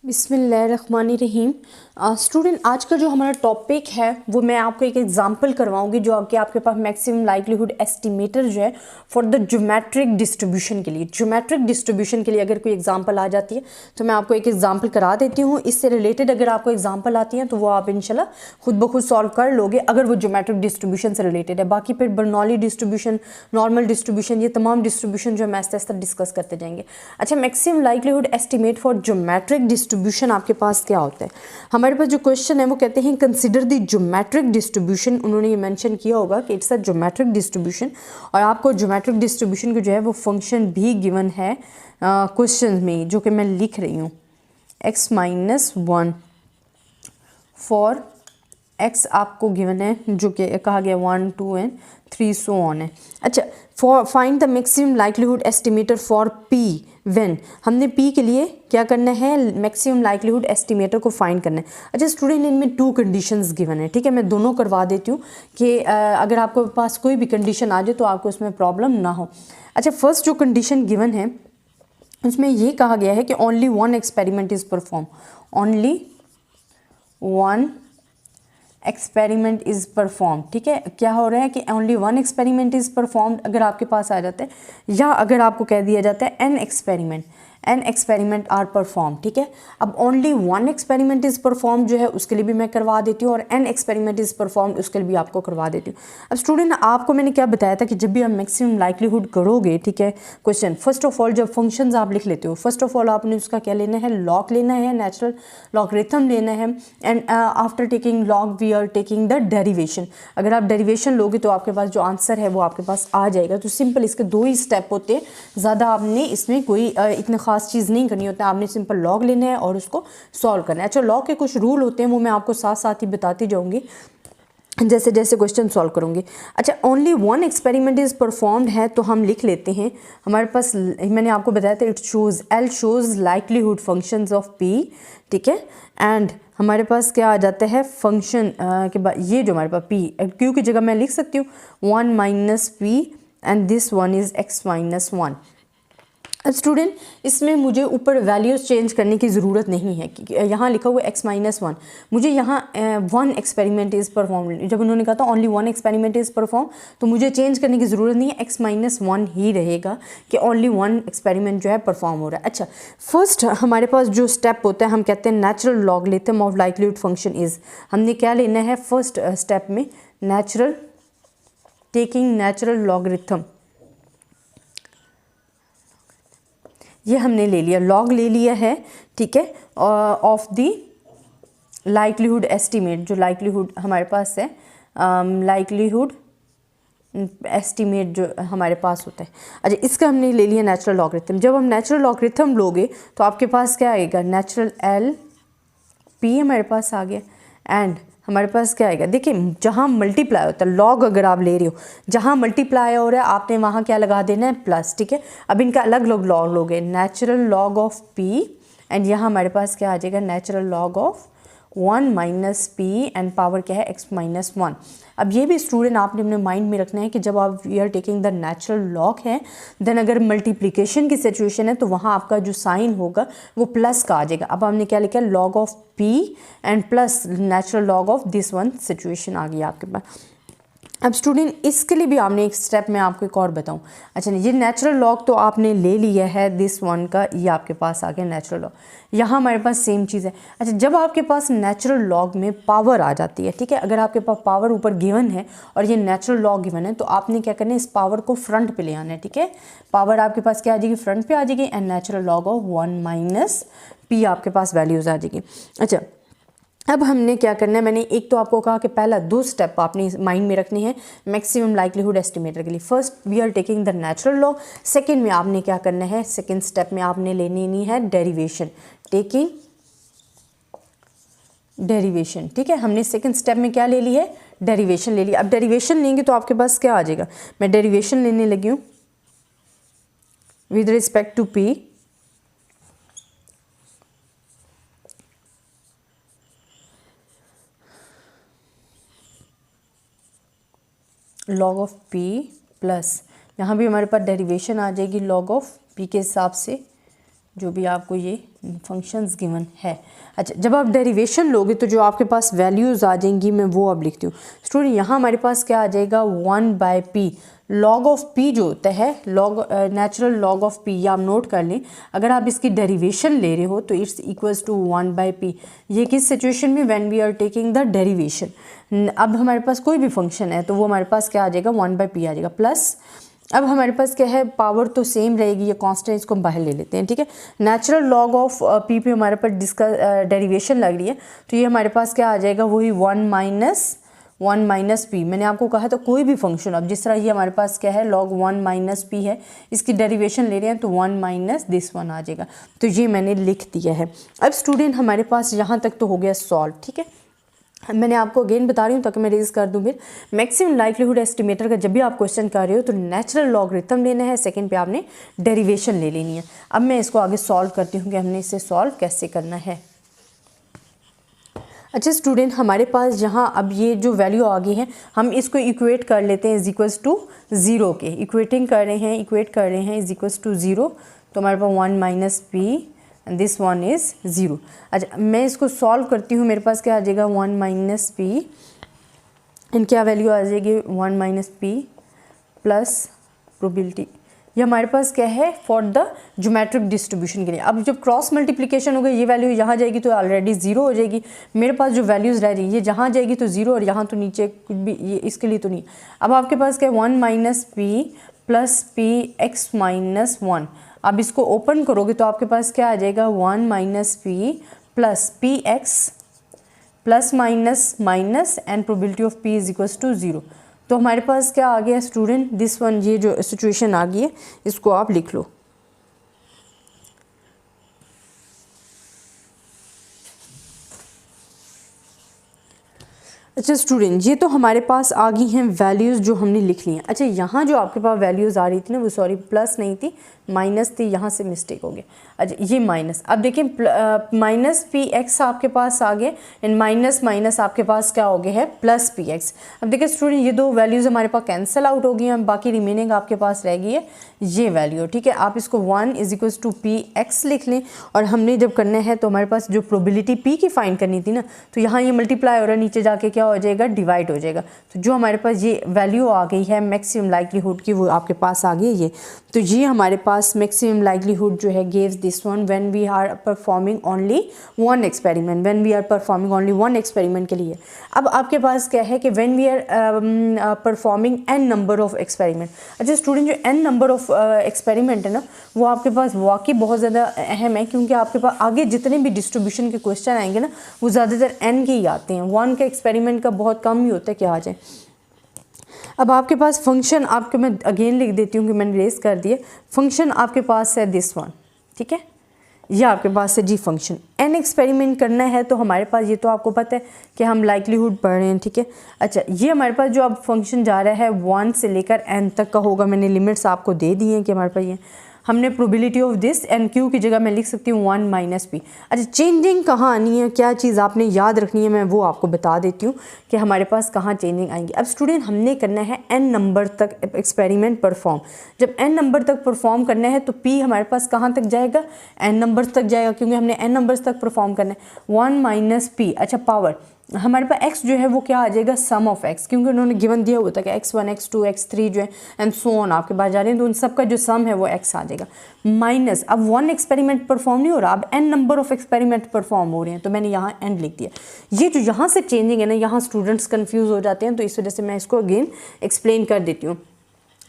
बिस्मिल्लाहिर्रहमानिर्रहीम। स्टूडेंट, आज का जो हमारा टॉपिक है वो मैं आपको एक एग्जांपल करवाऊंगी जो आपके पास मैक्सिमम लाइक्लीहुड एस्टिमेटर जो है फॉर द ज्योमेट्रिक डिस्ट्रीब्यूशन के लिए। ज्योमेट्रिक डिस्ट्रीब्यूशन के लिए अगर कोई एग्जांपल आ जाती है तो मैं आपको एक एग्जांपल करा देती हूँ। इससे रिलेटेड अगर आपको एग्जांपल आती है तो वो आप इंशाल्लाह खुद ब खुद सॉल्व कर लोगे अगर वो ज्योमेट्रिक डिस्ट्रीब्यूशन से रिलेटेड है। बाकी फिर बर्नौली डिस्ट्रीब्यूशन, नॉर्मल डिस्ट्रीब्यूशन, ये तमाम डिस्ट्रीब्यूशन जो मैं आस्ते आस्ते डिस्कस करते जाएंगे। अच्छा, maximum likelihood estimate for geometric distribution आपके पास क्या होता है? हमारे पास जो क्वेश्चन है वो कहते हैं कंसिडर द ज्योमेट्रिक डिस्ट्रीब्यूशन। उन्होंने ये मेंशन किया होगा कि इट्स अ ज्योमेट्रिक डिस्ट्रीब्यूशन, और आपको ज्योमेट्रिक डिस्ट्रीब्यूशन की जो है वो फंक्शन भी गिवन है क्वेश्चन में, जो कि मैं लिख रही हूँ। x-1 फॉर x आपको गिवन है, जो कि कहा गया 1, 2 एंड 3 सो ऑन है। अच्छा, for find the maximum likelihood estimator for p when. हमने p के लिए क्या करना है? मैक्सिमम लाइक्लीहुड एस्टिमेटर को फाइंड करना है। अच्छा स्टूडेंट, इनमें 2 कंडीशंस गिवन है, ठीक है। मैं दोनों करवा देती हूँ कि अगर आपके पास कोई भी कंडीशन आ जाए तो आपको उसमें प्रॉब्लम ना हो। अच्छा, फर्स्ट जो कंडीशन गिवन है उसमें ये कहा गया है कि only one experiment is perform. Only one experiment is perform, ठीक है। क्या हो रहा है कि only one experiment is performed अगर आपके पास आ जाता है, या अगर आपको कह दिया जाता है एन एक्सपेरिमेंट आर परफॉर्म, ठीक है। अब only one experiment is perform जो है उसके लिए भी मैं करवा देती हूँ, और एन एक्सपेरिमेंट इज़ परफॉर्म उसके लिए भी आपको करवा देती हूँ। अब स्टूडेंट, आपको मैंने क्या बताया था कि जब भी आप मैक्सिमम लाइक्लीहुड करोगे, ठीक है, क्वेश्चन फर्स्ट ऑफ ऑल जब फंक्शंस आप लिख लेते हो, फर्स्ट ऑफ ऑल आपने उसका क्या लेना है? लॉग लेना है, नेचुरल लॉगरिथम लेना है, and after taking log we are taking the derivation. अगर आप डेरिवेशन लोगे तो आपके पास जो आंसर है वो आपके पास आ जाएगा। तो सिंपल इसके 2 ही स्टेप होते हैं, ज़्यादा आपने इसमें कोई इतनी खास चीज़ नहीं करनी होता है। आपने सिंपल लॉग लेना है और उसको सॉल्व करना है। अच्छा, लॉग के कुछ रूल होते हैं वो मैं आपको साथ साथ ही बताती जाऊँगी जैसे जैसे क्वेश्चन सॉल्व करूँगी। अच्छा, only one experiment is performed है तो हम लिख लेते हैं। हमारे पास मैंने आपको बताया था it shows L shows likelihood functions of P, ठीक है। एंड हमारे पास क्या आ जाता है? फंक्शन के बाद ये जो हमारे पास पी, क्यू की जगह मैं लिख सकती हूँ 1 minus P, and this one is x-1। अब स्टूडेंट, इसमें मुझे ऊपर वैल्यूज़ चेंज करने की ज़रूरत नहीं है कि यहाँ लिखा हुआ x-1, मुझे यहाँ वन एक्सपेरिमेंट इज़ परफॉर्म, जब उन्होंने कहा था only one experiment is perform, तो मुझे चेंज करने की ज़रूरत नहीं है, x-1 ही रहेगा कि ओनली वन एक्सपेरिमेंट जो है परफॉर्म हो रहा है। अच्छा, फर्स्ट हमारे पास जो स्टेप होता है हम कहते हैं natural logarithm of likelihood function is. हमने क्या लेना है फर्स्ट स्टेप में? टेकिंग नेचुरल लॉगरिथम, ये हमने ले लिया, लॉग ले लिया है, ठीक है, ऑफ द लाइक्लीहुड एस्टीमेट। जो लाइक्लीहुड हमारे पास है, लाइक्लीहुड एस्टीमेट जो हमारे पास होता है। अच्छा, इसका हमने ले लिया नेचुरल लॉगरिथम। जब हम नेचुरल लॉगरिथम लोगे तो आपके पास क्या आएगा? नेचुरल एल पी हमारे पास आ गया, एंड हमारे पास क्या आएगा? देखिए, जहाँ मल्टीप्लाई होता है, लॉग अगर आप ले रहे हो, जहाँ मल्टीप्लाई हो रहा है आपने वहाँ क्या लगा देना है? प्लस, ठीक है। अब इनका अलग अलग लॉग लोगे, natural log of P, and यहाँ हमारे पास क्या आ जाएगा? Natural log of 1 minus P, and power क्या है? x-1। अब ये भी स्टूडेंट आपने अपने माइंड में रखना है कि जब आप we are taking the natural log है, देन अगर मल्टीप्लिकेशन की सिचुएशन है तो वहाँ आपका जो साइन होगा वो प्लस का आ जाएगा। अब हमने क्या लिखा? Log of p and plus natural log of this one situation आ गई आपके पास। अब स्टूडेंट, इसके लिए भी आपने एक स्टेप में आपको एक और बताऊं। अच्छा, ये नेचुरल लॉग तो आपने ले लिया है दिस वन का, ये आपके पास आ गया नेचुरल लॉग। यहाँ हमारे पास सेम चीज़ है। अच्छा, जब आपके पास नेचुरल लॉग में पावर आ जाती है, ठीक है, अगर आपके पास पावर ऊपर गिवन है और ये नेचुरल लॉग गिवन है तो आपने क्या करना है? इस पावर को फ्रंट पे ले आना है, ठीक है। पावर आपके पास क्या आ जाएगी? फ्रंट पे आ जाएगी, and natural log of 1 minus P आपके पास वैल्यूज़ आ जाएगी। अच्छा, अब हमने क्या करना है? मैंने एक तो आपको कहा कि पहला 2 स्टेप आपने माइंड में रखने हैं मैक्सिमम लाइक्लीहुड एस्टिमेटर के लिए। First we are taking the natural log, second में आपने क्या करना है? सेकंड स्टेप में आपने लेनी है डेरिवेशन, टेकिंग डेरिवेशन, ठीक है। हमने सेकंड स्टेप में क्या ले ली है? डेरिवेशन ले लिया। अब डेरिवेशन लेंगे तो आपके पास क्या आ जाएगा? मैं डेरिवेशन लेने लगी हूँ with respect to P, log of P plus, यहाँ भी हमारे पास डेरिवेशन आ जाएगी लॉग ऑफ पी के हिसाब से जो भी आपको ये फंक्शंस गिवन है। अच्छा, जब आप डेरिवेशन लोगे तो जो आपके पास वैल्यूज़ आ जाएंगी मैं वो अब लिखती हूँ। स्टूडेंट यहाँ हमारे पास क्या आ जाएगा 1/p। लॉग ऑफ p जो होता है log natural log of p, या आप नोट कर लें, अगर आप इसकी डेरिवेशन ले रहे हो तो इट्स इक्वल्स टू 1/p। ये किस सिचुएशन में, when we are taking the derivation. अब हमारे पास कोई भी फंक्शन है तो वो हमारे पास क्या आ जाएगा 1/p आ जाएगा, प्लस अब हमारे पास क्या है, पावर तो सेम रहेगी, ये कांस्टेंट, इसको हम बाहर ले लेते हैं, ठीक है। नेचुरल लॉग ऑफ पी पे हमारे पास डेरिवेशन लग रही है तो ये हमारे पास क्या आ जाएगा, वही 1 माइनस पी। मैंने आपको कहा था कोई भी फंक्शन, अब जिस तरह ये हमारे पास क्या है log 1 माइनस पी है, इसकी डेरिवेशन ले रहे हैं तो 1 माइनस दिस 1 आ जाएगा। तो ये मैंने लिख दिया है। अब स्टूडेंट हमारे पास यहाँ तक तो हो गया सॉल्व, ठीक है। मैंने आपको अगेन बता रही हूँ ताकि मैं रेज कर दूँ फिर। मैक्सिमम लाइक्लीहुड एस्टिमेटर का जब भी आप क्वेश्चन कर रहे हो तो नेचुरल लॉगरिथम लेना है, सेकंड पे आपने डेरिवेशन ले लेनी है। अब मैं इसको आगे सॉल्व करती हूँ कि हमने इसे सॉल्व कैसे करना है। अच्छा स्टूडेंट, हमारे पास जहाँ अब ये जो वैल्यू आ गई है हम इसको इक्वेट कर लेते हैं इज इक्वल्स टू 0 के। इक्वेट कर रहे हैं इज इक्वल्स टू 0, तो हमारे पास 1 minus P and this 1 is 0। अच्छा मैं इसको सॉल्व करती हूँ, मेरे पास क्या आ जाएगा 1 माइनस पी एंड क्या वैल्यू आ जाएगी 1 माइनस पी प्लस प्रोबेबिलिटी। ये हमारे पास क्या है फॉर द ज्योमेट्रिक डिस्ट्रीब्यूशन के लिए। अब जब क्रॉस मल्टीप्लिकेशन होगा ये वैल्यू यहाँ जाएगी तो ऑलरेडी 0 हो जाएगी। मेरे पास जो वैल्यूज़ रह रही है ये जहाँ जाएगी तो 0 और यहाँ तो नीचे कुछ भी, ये इसके लिए तो नहीं। अब आपके पास क्या है 1 minus p plus p x minus 1। अब इसको ओपन करोगे तो आपके पास क्या आ जाएगा 1 minus p plus p x plus minus minus and probability of p is equals to 0। तो हमारे पास क्या आ गया स्टूडेंट दिस वन, ये जो सिचुएशन आ गई है इसको आप लिख लो। अच्छा स्टूडेंट, ये तो हमारे पास आ गई हैं वैल्यूज़ जो हमने लिख ली हैं। अच्छा यहाँ जो आपके पास वैल्यूज़ आ रही थी ना वो सॉरी प्लस नहीं थी माइनस थी, यहाँ से मिस्टेक हो गया। अच्छा ये माइनस, अब देखिए माइनस पी एक्स आपके पास आ गए एंड माइनस माइनस आपके पास क्या हो गया है प्लस पी एक्स। अब देखिए स्टूडेंट ये दो वैल्यूज़ हमारे पास कैंसिल आउट हो गई हैं, बाकी रिमेनिंग आपके पास रह गई है ये वैल्यू, ठीक है। आप इसको 1 is equals to p x लिख लें और हमने जब करना है तो हमारे पास जो प्रोबेबिलिटी पी की फाइंड करनी थी ना, तो यहाँ ये मल्टीप्लाई हो रहा है, नीचे जाके क्या हो जाएगा डिवाइड हो जाएगा। तो जो हमारे पास ये वैल्यू आ गई है मैक्सिमम लाइक्लीहुड की वो आपके पास आ गई है। तो ये हमारे पास मैक्सिमम लाइक्लीहुड जो है gives this one when we are performing only one experiment, when we are performing only one experiment के लिए। अब आपके पास क्या है कि when we are performing n number of experiment. अच्छा स्टूडेंट, जो एन नंबर ऑफ एक्सपेरिमेंट है ना वो आपके पास वाकई बहुत ज़्यादा अहम है, क्योंकि आपके पास आगे जितने भी डिस्ट्रीब्यूशन के क्वेश्चन आएंगे ना वो ज़्यादातर एन के ही आते हैं, वन के एक्सपेरिमेंट का बहुत कम ही होता है कि आ जाए। अब आपके पास फंक्शन आपके मैं अगेन लिख देती हूँ कि मैंने रेस कर दिए। फंक्शन आपके पास है दिस वन, ठीक है, ये आपके पास है जी फंक्शन। एन एक्सपेरिमेंट करना है तो हमारे पास ये तो आपको पता है कि हम लाइक्लीहुड पढ़ रहे हैं, ठीक है। अच्छा ये हमारे पास जो अब फंक्शन जा रहा है 1 से लेकर n तक का होगा। मैंने लिमिट्स आपको दे दी हैं कि हमारे पास ये हमने probability of this and Q की जगह मैं लिख सकती हूँ 1 माइनस पी। अच्छा चेंजिंग कहाँ आनी है, क्या चीज़ आपने याद रखनी है, मैं वो आपको बता देती हूँ कि हमारे पास कहाँ चेंजिंग आएंगी। अब स्टूडेंट हमने करना है n नंबर तक एक्सपेरिमेंट परफॉर्म। जब n नंबर तक परफॉर्म करना है तो p हमारे पास कहाँ तक जाएगा, n नंबर्स तक जाएगा, क्योंकि हमने n नंबर्स तक परफॉर्म करना है। 1 माइनस पी, अच्छा पावर हमारे पास x जो है वो क्या आ जाएगा सम ऑफ x, क्योंकि उन्होंने गिवन दिया होता है कि x1 x2 x3 जो है एंड सो ऑन आपके पास जा रहे हैं, तो उन सब का जो सम है वो x आ जाएगा। माइनस अब 1 एक्सपेरिमेंट परफॉर्म नहीं हो रहा, अब n number of experiment perform हो रहे हैं, तो मैंने यहाँ n लिख दिया। ये जो यहाँ से चेंजिंग है ना, यहाँ स्टूडेंट्स कन्फ्यूज़ हो जाते हैं, तो इस वजह से मैं इसको अगेन एक्सप्लेन कर देती हूँ।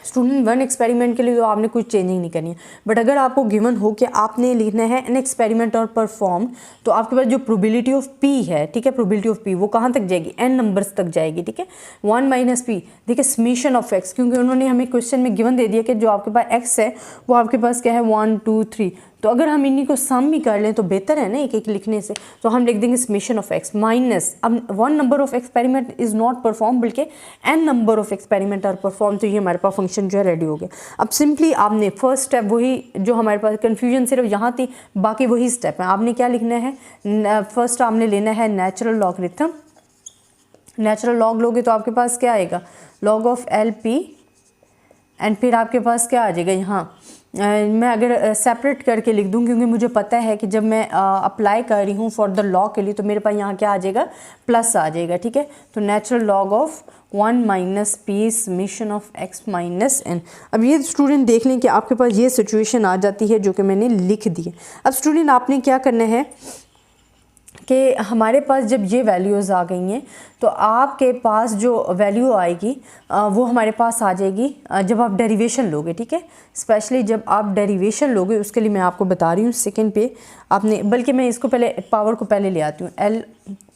स्टूडेंट 1 एक्सपेरिमेंट के लिए तो आपने कुछ चेंजिंग नहीं करनी है, बट अगर आपको गिवन हो कि आपने लिखना है एन एक्सपेरिमेंट और परफॉर्म, तो आपके पास जो प्रोबेबिलिटी ऑफ पी है, ठीक है, प्रोबेबिलिटी ऑफ पी वो कहाँ तक जाएगी, एन नंबर्स तक जाएगी, ठीक है। 1 माइनस पी, देखिए समेशन ऑफ एक्स, क्योंकि उन्होंने हमें क्वेश्चन में गिवन दे दिया कि जो आपके पास एक्स है वो आपके पास क्या है 1 2 3, तो अगर हम इन्हीं को सम भी कर लें तो बेहतर है ना एक एक लिखने से। तो हम लिख देंगे समेशन ऑफ एक्स माइनस, अब 1 number of experiment is not perform बल्कि n number of experiment are perform. तो ये हमारे पास फंक्शन जो है रेडी हो गया। अब सिंपली आपने फर्स्ट स्टेप वही जो हमारे पास कन्फ्यूजन सिर्फ यहाँ थी, बाकी वही स्टेप है। आपने क्या लिखना है, फर्स्ट आपने लेना है नेचुरल लॉगरिथम। नेचुरल लॉग लोगे तो आपके पास क्या आएगा log of L P, and फिर आपके पास क्या आ जाएगा यहाँ मैं अगर सेपरेट करके लिख दूं, क्योंकि मुझे पता है कि जब मैं अप्लाई कर रही हूँ फॉर द लॉ के लिए, तो मेरे पास यहाँ क्या आ जाएगा, प्लस आ जाएगा, ठीक है। तो natural log of 1 minus P summation of x minus n। अब ये स्टूडेंट देख लें कि आपके पास ये सिचुएशन आ जाती है जो कि मैंने लिख दी है। अब स्टूडेंट आपने क्या करना है कि हमारे पास जब ये वैल्यूज़ आ गई हैं तो आपके पास जो वैल्यू आएगी वो हमारे पास आ जाएगी जब आप डेरिवेशन लोगे, ठीक है। स्पेशली जब आप डेरिवेशन लोगे, उसके लिए मैं आपको बता रही हूँ सेकंड पे आपने, बल्कि मैं इसको पहले पावर को पहले ले आती हूँ l,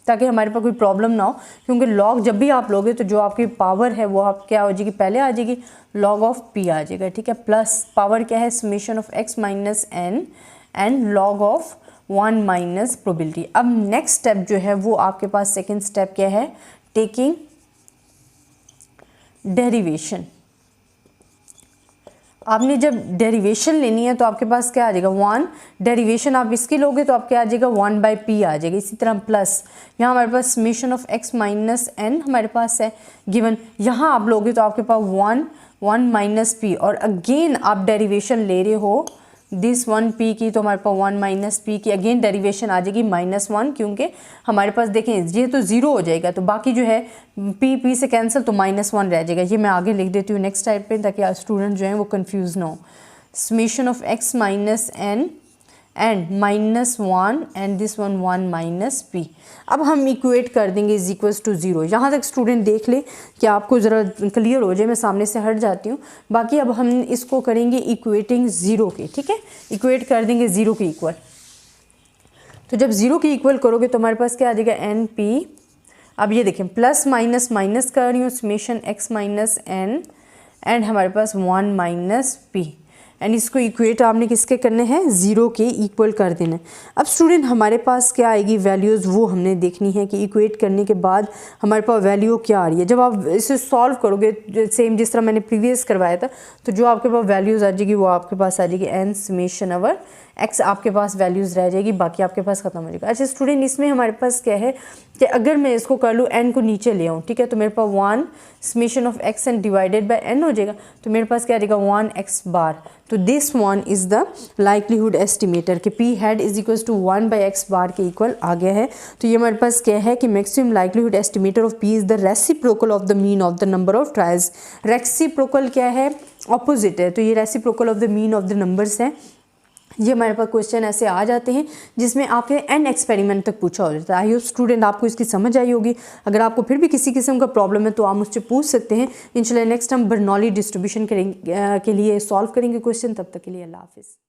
ताकि हमारे पास कोई प्रॉब्लम ना हो, क्योंकि लॉग जब भी आप लोगे तो जो आपकी पावर है वो आप क्या हो जाएगी, पहले आ जाएगी लॉग ऑफ p आ जाएगा, ठीक है। प्लस पावर क्या है, summation of x minus n and log of 1 minus probability. अब नेक्स्ट स्टेप जो है वो आपके पास सेकंड स्टेप क्या है, टेकिंग डेरिवेशन। आपने जब डेरिवेशन लेनी है तो आपके पास क्या आ जाएगा, 1 डेरिवेशन आप इसकी लोगे तो आपके आ जाएगा 1 बाई पी आ जाएगा। इसी तरह प्लस यहाँ हमारे पास summation of x minus n हमारे पास है गिवन, यहाँ आप लोगे तो आपके पास 1 माइनस पी, और अगेन आप डेरिवेशन ले रहे हो दिस 1 p की, तो हमारे पास 1 माइनस पी की अगेन डेरिवेशन आ जाएगी -1, क्योंकि हमारे पास देखें ये तो ज़ीरो हो जाएगा, तो बाकी जो है p से कैंसिल, तो -1 रह जाएगा। ये मैं आगे लिख देती हूँ नेक्स्ट टाइप पे, ताकि स्टूडेंट जो है वो कंफ्यूज ना हो। Summation of x minus n and -1 and this 1 minus p। अब हम इक्वेट कर देंगे इज इक्वल्स टू 0। यहाँ तक स्टूडेंट देख ले कि आपको ज़रा क्लियर हो जाए, मैं सामने से हट जाती हूँ। बाकी अब हम इसको करेंगे इक्वेटिंग 0 के, ठीक है, इक्वेट कर देंगे 0 के इक्वल। तो जब 0 के इक्वल करोगे तो हमारे पास क्या आ जाएगा, एन पी। अब ये देखें प्लस माइनस माइनस कर रही हूँ, summation x minus n and हमारे पास 1 माइनस p, एंड इसको इक्वेट आपने किसके करने हैं, 0 के इक्वल कर देना है। अब स्टूडेंट हमारे पास क्या आएगी वैल्यूज़, वो हमने देखनी है कि इक्वेट करने के बाद हमारे पास वैल्यू क्या आ रही है। जब आप इसे सॉल्व करोगे सेम जिस तरह मैंने प्रीवियस करवाया था, तो जो आपके पास वैल्यूज़ आ जाएगी वो आपके पास आ जाएगी एन समेशन अवर x, आपके पास वैल्यूज़ रह जाएगी, बाकी आपके पास ख़त्म हो जाएगा। अच्छा स्टूडेंट, इसमें हमारे पास क्या है कि अगर मैं इसको कर लूँ n को नीचे ले आऊँ, ठीक है, तो मेरे पास 1 summation of x and divided by n हो जाएगा, तो मेरे पास क्या आ जाएगा 1x बार। तो this one is the likelihood estimator कि p head is equal to 1 by x bar के इक्वल आ गया है। तो ये हमारे पास क्या है कि maximum likelihood estimator of p is the reciprocal of the mean of the number of trials. Reciprocal क्या है, ऑपोजिट है, तो ये reciprocal of the mean of the numbers है। ये हमारे पास क्वेश्चन ऐसे आ जाते हैं जिसमें आपके n एक्सपेरिमेंट तक पूछा हो जाता है। आई होप स्टूडेंट आपको इसकी समझ आई होगी। अगर आपको फिर भी किसी किस्म का प्रॉब्लम है तो आप मुझसे पूछ सकते हैं। इंशाल्लाह नेक्स्ट हम बर्नौली डिस्ट्रीब्यूशन के लिए सॉल्व करेंगे क्वेश्चन। तब तक के लिए अल्लाह हाफिज़।